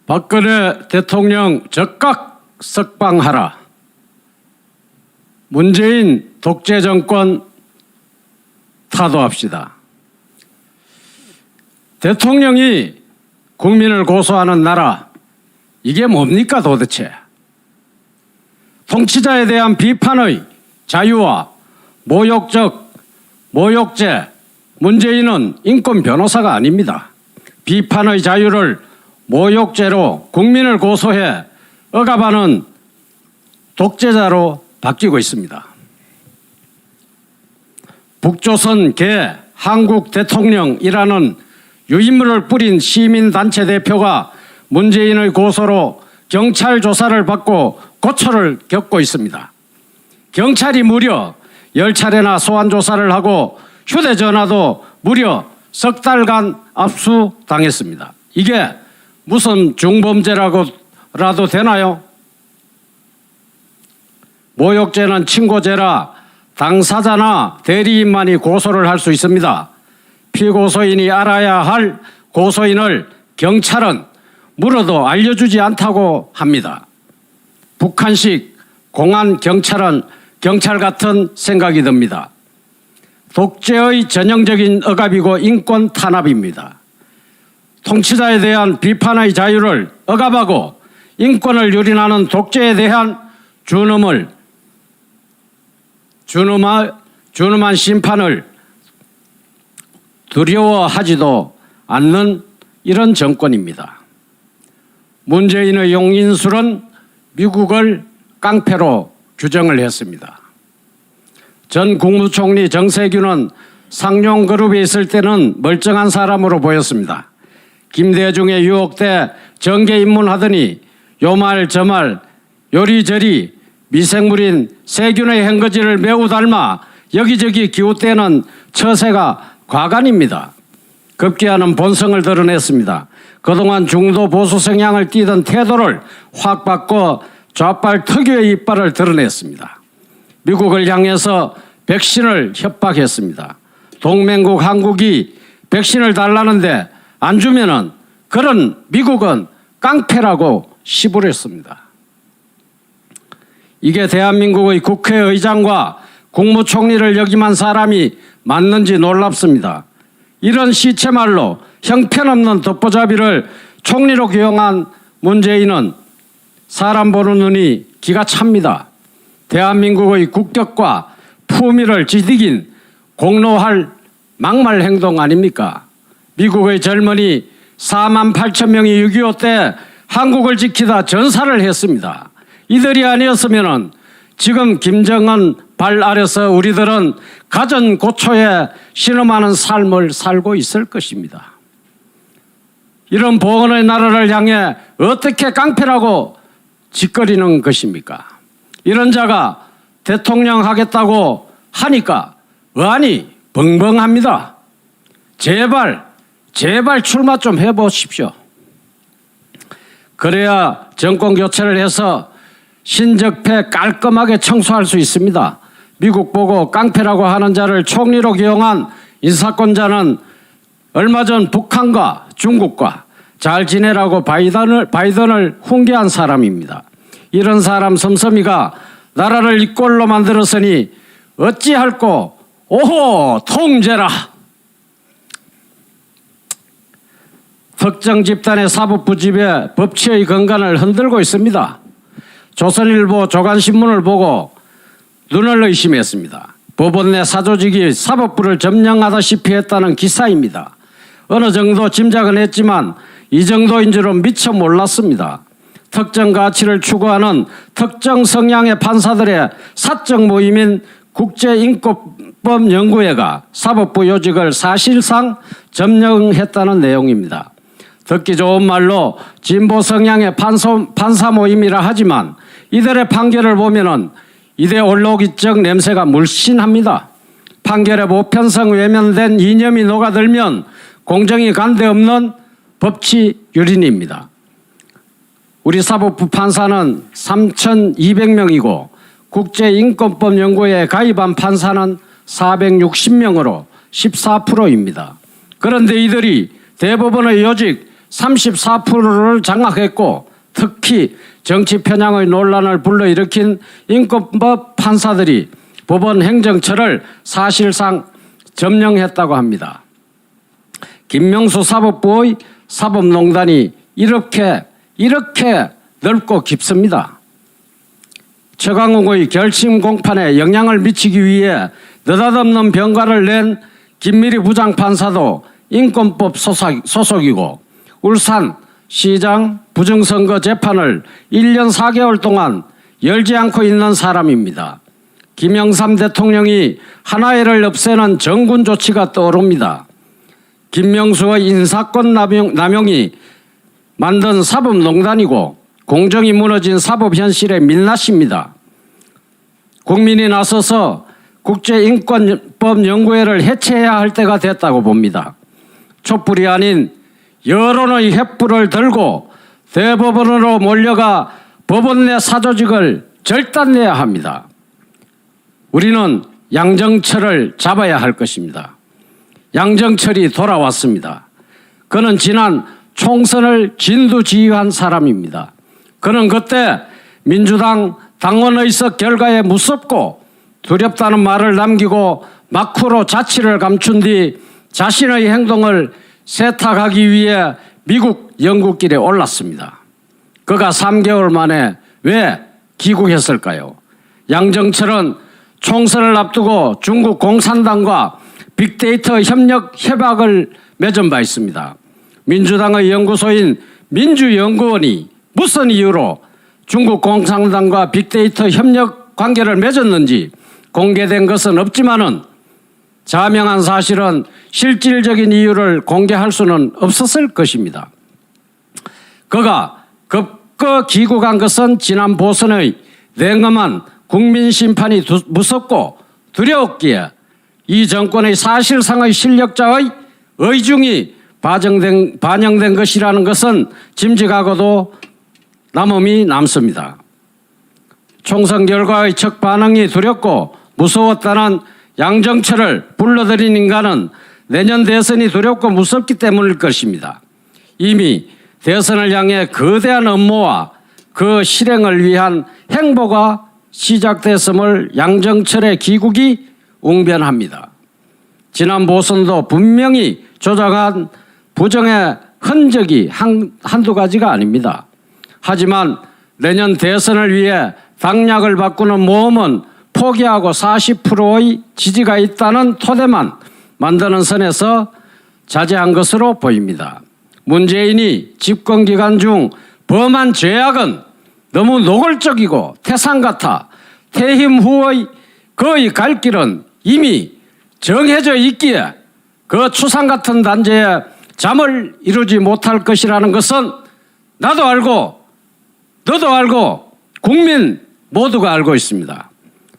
박근혜 대통령 즉각 석방하라. 문재인 독재 정권 타도합시다. 대통령이 국민을 고소하는 나라, 이게 뭡니까 도대체? 통치자에 대한 비판의 자유와 모욕죄, 문재인은 인권 변호사가 아닙니다. 비판의 자유를 모욕죄로 국민을 고소해 억압하는 독재자로 바뀌고 있습니다. 북조선 개 한국 대통령이라는 유인물을 뿌린 시민단체 대표가 문재인의 고소로 경찰 조사를 받고 고초를 겪고 있습니다. 경찰이 무려 10차례나 소환 조사를 하고 휴대전화도 무려 석 달간 압수당했습니다. 이게 무슨 중범죄라고라도 되나요? 모욕죄는 친고죄라 당사자나 대리인만이 고소를 할 수 있습니다. 피고소인이 알아야 할 고소인을 경찰은 물어도 알려주지 않다고 합니다. 북한식 공안 경찰은 경찰 같은 생각이 듭니다. 독재의 전형적인 억압이고 인권 탄압입니다. 통치자에 대한 비판의 자유를 억압하고 인권을 유린하는 독재에 대한 준엄한 심판을 두려워하지도 않는 이런 정권입니다. 문재인의 용인술은 미국을 깡패로 규정을 했습니다. 전 국무총리 정세균은 상용그룹에 있을 때는 멀쩡한 사람으로 보였습니다. 김대중의 유혹 때 정계 입문하더니 요말 저말 요리저리 미생물인 세균의 행거지를 매우 닮아 여기저기 기웃대는 처세가 과간입니다. 급기야는 본성을 드러냈습니다. 그동안 중도 보수 성향을 띠던 태도를 확 바꿔 좌빨 특유의 이빨을 드러냈습니다. 미국을 향해서 백신을 협박했습니다. 동맹국 한국이 백신을 달라는데 안 주면은 그런 미국은 깡패라고 시부했습니다. 이게 대한민국의 국회의장과 국무총리를 역임한 사람이 맞는지 놀랍습니다. 이런 시체말로 형편없는 덮보잡이를 총리로 기용한 문재인은 사람 보는 눈이 기가 찹니다. 대한민국의 국격과 품위를 지득인 공로할 막말 행동 아닙니까? 미국의 젊은이 4만 8천 명이 6.25 때 한국을 지키다 전사를 했습니다. 이들이 아니었으면 지금 김정은 발 아래서 우리들은 가전고초에 신음하는 삶을 살고 있을 것입니다. 이런 보건의 나라를 향해 어떻게 깡패라고 짓거리는 것입니까? 이런 자가 대통령 하겠다고 하니까 의안이 벙벙합니다. 제발 출마 좀 해보십시오. 그래야 정권 교체를 해서 신적폐 깔끔하게 청소할 수 있습니다. 미국 보고 깡패라고 하는 자를 총리로 기용한 인사권자는 얼마 전 북한과 중국과 잘 지내라고 바이든을 훈계한 사람입니다. 이런 사람 섬섬이가 나라를 이 꼴로 만들었으니 어찌할꼬 오호 통제라. 특정 집단의 사법부집에 법치의 근간을 흔들고 있습니다. 조선일보 조간신문을 보고 눈을 의심했습니다. 법원 내 사조직이 사법부를 점령하다시피 했다는 기사입니다. 어느 정도 짐작은 했지만 이 정도인 줄은 미처 몰랐습니다. 특정 가치를 추구하는 특정 성향의 판사들의 사적 모임인 국제인권법연구회가 사법부 요직을 사실상 점령했다는 내용입니다. 듣기 좋은 말로 진보 성향의 판사 모임이라 하지만 이들의 판결을 보면은 이데올로기적 냄새가 물씬합니다. 판결의 보편성 외면된 이념이 녹아들면 공정이 간데없는 법치 유린입니다. 우리 사법부 판사는 3,200명이고 국제인권법연구회에 가입한 판사는 460명으로 14%입니다. 그런데 이들이 대법원의 요직 34%를 장악했고 특히 정치 편향의 논란을 불러일으킨 인권법 판사들이 법원 행정처를 사실상 점령했다고 합니다. 김명수 사법부의 사법농단이 이렇게 넓고 깊습니다. 최강욱의 결심 공판에 영향을 미치기 위해 느닷없는 병가를 낸 김미리 부장판사도 인권법 소속이고 울산시장 부정선거 재판을 1년 4개월 동안 열지 않고 있는 사람입니다. 김영삼 대통령이 하나회를 없애는 정군 조치가 떠오릅니다. 김명수의 인사권 남용이 만든 사법농단이고 공정이 무너진 사법현실의 민낯입니다. 국민이 나서서 국제인권법연구회를 해체해야 할 때가 됐다고 봅니다. 촛불이 아닌 여론의 횃불을 들고 대법원으로 몰려가 법원 내 사조직을 절단내야 합니다. 우리는 양정철을 잡아야 할 것입니다. 양정철이 돌아왔습니다. 그는 지난 총선을 진두지휘한 사람입니다. 그는 그때 민주당 당원의석 결과에 무섭고 두렵다는 말을 남기고 마크로 자치를 감춘 뒤 자신의 행동을 세탁하기 위해 미국 영국길에 올랐습니다. 그가 3개월 만에 왜 귀국했을까요? 양정철은 총선을 앞두고 중국 공산당과 빅데이터 협력 협약을 맺은 바 있습니다. 민주당의 연구소인 민주연구원이 무슨 이유로 중국 공산당과 빅데이터 협력 관계를 맺었는지 공개된 것은 없지만은 자명한 사실은 실질적인 이유를 공개할 수는 없었을 것입니다. 그가 급거 귀국한 것은 지난 보선의 냉엄한 국민 심판이 무섭고 두려웠기에 이 정권의 사실상의 실력자의 의중이 반영된 것이라는 것은 짐작하고도 남음이 남습니다. 총선 결과의 첫 반응이 두렵고 무서웠다는 양정철을 불러들인 인간은 내년 대선이 두렵고 무섭기 때문일 것입니다. 이미 대선을 향해 거대한 업무와 그 실행을 위한 행보가 시작됐음을 양정철의 귀국이 웅변합니다. 지난 보선도 분명히 조작한 부정의 흔적이 한두 가지가 아닙니다. 하지만 내년 대선을 위해 당략을 바꾸는 모험은 포기하고 40%의 지지가 있다는 토대만 만드는 선에서 자제한 것으로 보입니다. 문재인이 집권 기간 중 범한 죄악은 너무 노골적이고 태산 같아 퇴임 후의 그의 갈 길은 이미 정해져 있기에 그 추상 같은 단죄에 잠을 이루지 못할 것이라는 것은 나도 알고 너도 알고 국민 모두가 알고 있습니다.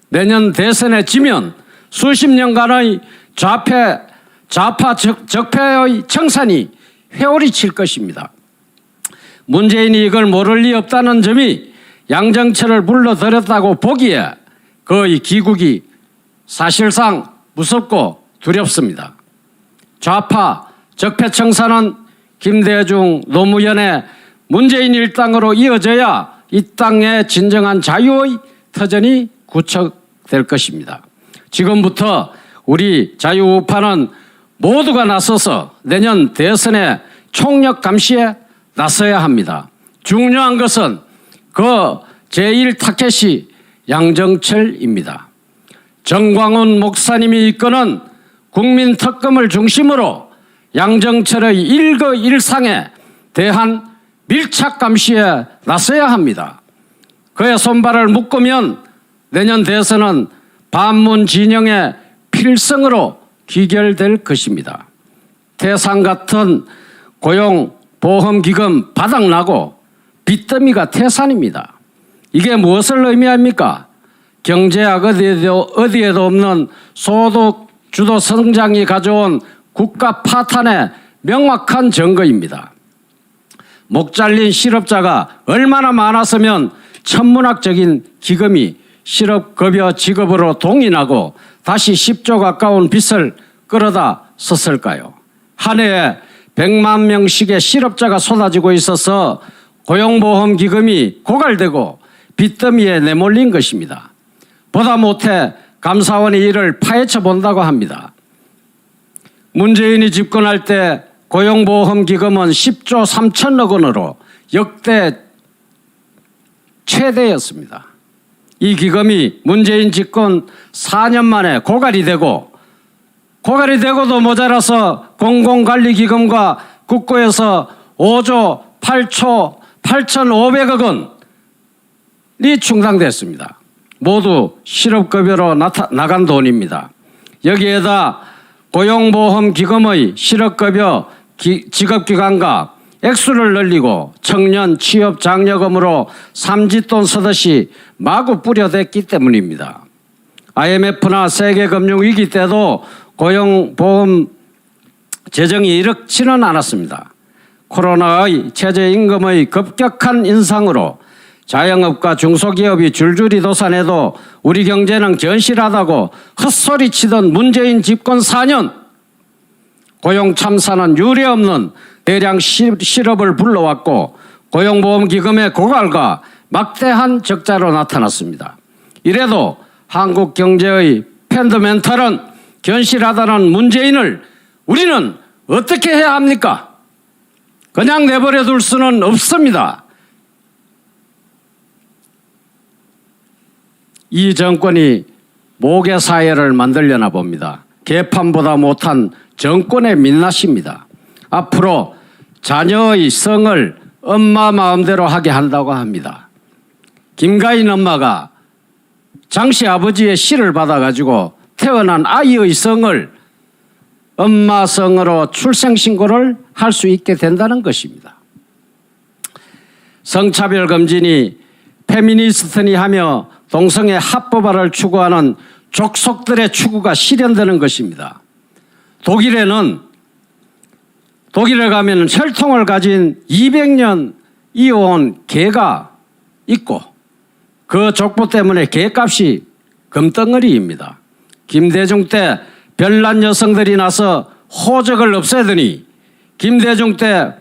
내년 대선에 지면 수십 년간의 좌파 적폐의 청산이 회오리 칠 것입니다. 문재인이 이걸 모를 리 없다는 점이 양정철을 불러들였다고 보기에 그의 귀국이 사실상 무섭고 두렵습니다. 좌파 적폐 청산은 김대중, 노무현의 문재인 일당으로 이어져야 이 땅의 진정한 자유의 터전이 구축될 것입니다. 지금부터 우리 자유우파는 모두가 나서서 내년 대선의 총력 감시에 나서야 합니다. 중요한 것은 그 제1타켓이 양정철입니다. 정광훈 목사님이 이끄는 국민특검을 중심으로 양정철의 일거일상에 대한 밀착 감시에 나서야 합니다. 그의 손발을 묶으면 내년 대선은 반문 진영의 필승으로 귀결될 것입니다. 태산 같은 고용보험기금 바닥나고 빚더미가 태산입니다. 이게 무엇을 의미합니까? 경제학 어디에도 없는 소득 주도 성장이 가져온 국가 파탄의 명확한 증거입니다. 목 잘린 실업자가 얼마나 많았으면 천문학적인 기금이 실업급여 지급으로 동인하고 다시 10조 가까운 빚을 끌어다 썼을까요? 한 해에 100만 명씩의 실업자가 쏟아지고 있어서 고용보험기금이 고갈되고 빚더미에 내몰린 것입니다. 보다 못해 감사원이 이를 파헤쳐 본다고 합니다. 문재인이 집권할 때 고용보험기금은 10조 3천억 원으로 역대 최대였습니다. 이 기금이 문재인 집권 4년 만에 고갈이 되고도 모자라서 공공관리기금과 국고에서 5조 8,500억 원이 충당됐습니다. 모두 실업급여로 나간 돈입니다. 여기에다 고용보험기금의 실업급여 지급기간과 액수를 늘리고 청년 취업 장려금으로 삼짓돈 쓰듯이 마구 뿌려댔기 때문입니다. IMF나 세계금융위기 때도 고용보험 재정이 이렇지는 않았습니다. 코로나의 최저임금의 급격한 인상으로 자영업과 중소기업이 줄줄이 도산해도 우리 경제는 견실하다고 헛소리치던 문재인 집권 4년, 고용 참사는 유례없는 대량 실업을 불러왔고 고용보험기금의 고갈과 막대한 적자로 나타났습니다. 이래도 한국 경제의 펀더멘털은 견실하다는 문재인을 우리는 어떻게 해야 합니까? 그냥 내버려 둘 수는 없습니다. 이 정권이 모계사회를 만들려나 봅니다. 개판보다 못한 정권의 민낯입니다. 앞으로 자녀의 성을 엄마 마음대로 하게 한다고 합니다. 김가인 엄마가 장씨 아버지의 시를 받아가지고 태어난 아이의 성을 엄마 성으로 출생신고를 할 수 있게 된다는 것입니다. 성차별 금지니 페미니스트니 하며 동성애 합법화를 추구하는 족속들의 추구가 실현되는 것입니다. 독일에 가면 혈통을 가진 200년 이어온 개가 있고 그 족보 때문에 개값이 금덩어리입니다. 김대중 때 별난 여성들이 나서 호적을 없애더니 김대중 때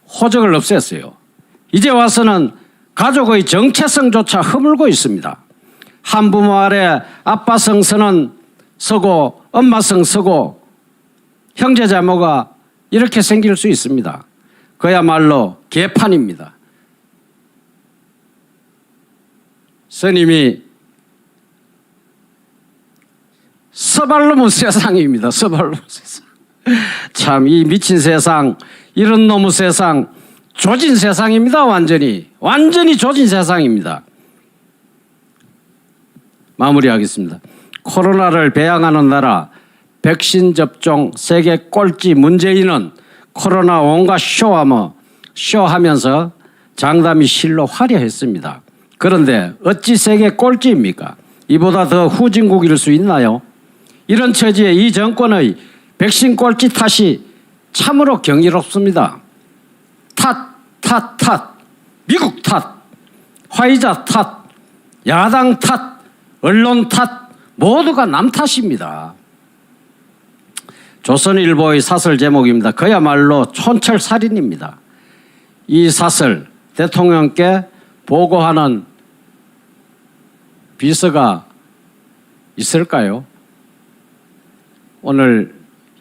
호적을 없앴어요. 이제 와서는 가족의 정체성조차 허물고 있습니다. 한부모 아래 아빠성 선은 서고 엄마성 서고 형제자매가 이렇게 생길 수 있습니다. 그야말로 개판입니다. 스님이 서발놈의 세상입니다. 서발놈의 세상. 참 이 미친 세상, 이런 놈의 세상, 조진 세상입니다. 완전히 조진 세상입니다. 마무리하겠습니다. 코로나를 배양하는 나라, 백신 접종 세계 꼴찌 문재인은 코로나 온갖 쇼하면서 장담이 실로 화려했습니다. 그런데 어찌 세계 꼴찌입니까? 이보다 더 후진국일 수 있나요? 이런 처지에 이 정권의 백신 꼴찌 탓이 참으로 경이롭습니다. 탓, 미국 탓, 화이자 탓, 야당 탓, 언론 탓, 모두가 남 탓입니다. 조선일보의 사설 제목입니다. 그야말로 촌철살인입니다. 이 사설 대통령께 보고하는 비서가 있을까요? 오늘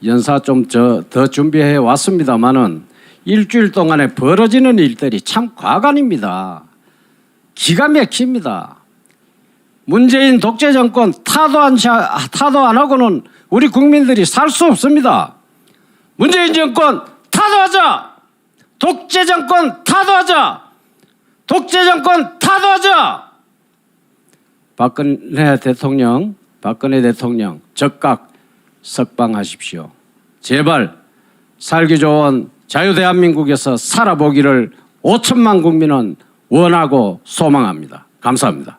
연사 좀 더 준비해 왔습니다마는 일주일 동안에 벌어지는 일들이 참 과간입니다. 기가 막힙니다. 문재인 독재 정권 타도 안 하고는 우리 국민들이 살 수 없습니다. 문재인 정권 타도하자. 독재 정권 타도하자. 독재 정권 타도하자. 박근혜 대통령 적각 석방하십시오. 제발 살기 좋은 자유대한민국에서 살아보기를 5천만 국민은 원하고 소망합니다. 감사합니다.